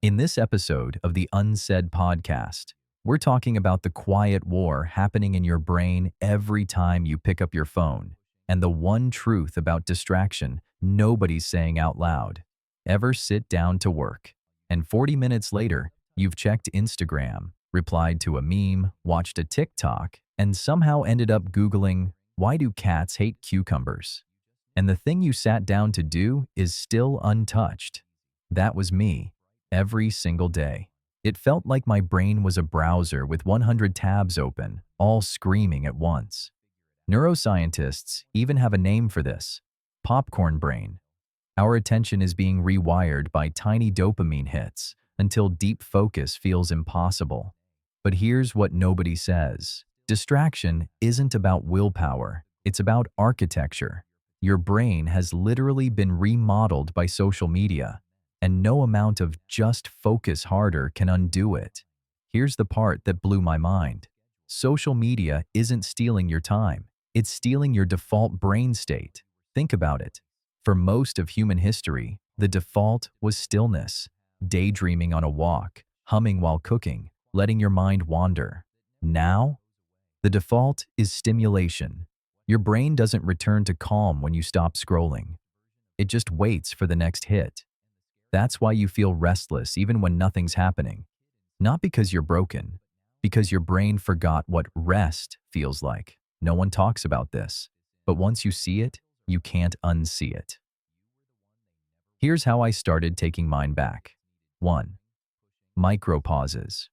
In this episode of the Unsaid Podcast, we're talking about the quiet war happening in your brain every time you pick up your phone, and the one truth about distraction nobody's saying out loud. Ever sit down to work, and 40 minutes later, you've checked Instagram, replied to a meme, watched a TikTok, and somehow ended up Googling, "Why do cats hate cucumbers?" And the thing you sat down to do is still untouched. That was me. Every single day. It felt like my brain was a browser with 100 tabs open, all screaming at once. Neuroscientists even have a name for this: popcorn brain. Our attention is being rewired by tiny dopamine hits until deep focus feels impossible. But here's what nobody says. Distraction isn't about willpower, it's about architecture. Your brain has literally been remodeled by social media, and no amount of "just focus harder" can undo it. Here's the part that blew my mind. Social media isn't stealing your time. It's stealing your default brain state. Think about it. For most of human history, the default was stillness, daydreaming on a walk, humming while cooking, letting your mind wander. Now, the default is stimulation. Your brain doesn't return to calm when you stop scrolling. It just waits for the next hit. That's why you feel restless even when nothing's happening. Not because you're broken, because your brain forgot what rest feels like. No one talks about this, but once you see it, you can't unsee it. Here's how I started taking mine back. 1. Micro pauses.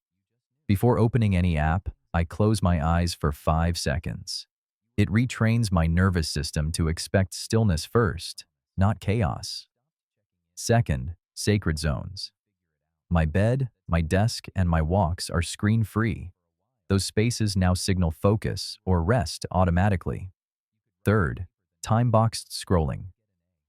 Before opening any app, I close my eyes for 5 seconds. It retrains my nervous system to expect stillness first, not chaos. 2. Sacred zones. My bed, my desk, and my walks are screen-free. Those spaces now signal focus or rest automatically. 3. Time-boxed scrolling.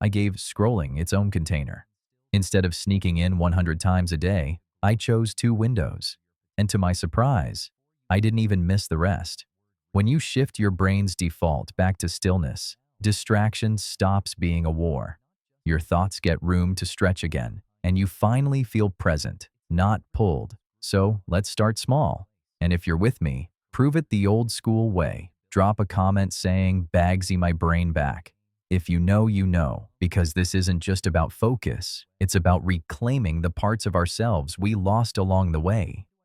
I gave scrolling its own container. Instead of sneaking in 100 times a day, I chose 2 windows. And to my surprise, I didn't even miss the rest. When you shift your brain's default back to stillness, distraction stops being a war. Your thoughts get room to stretch again, and you finally feel present, not pulled. So let's start small. And if you're with me, prove it the old school way. Drop a comment saying, "Bagsy my brain back." If you know, you know, because this isn't just about focus. It's about reclaiming the parts of ourselves we lost along the way.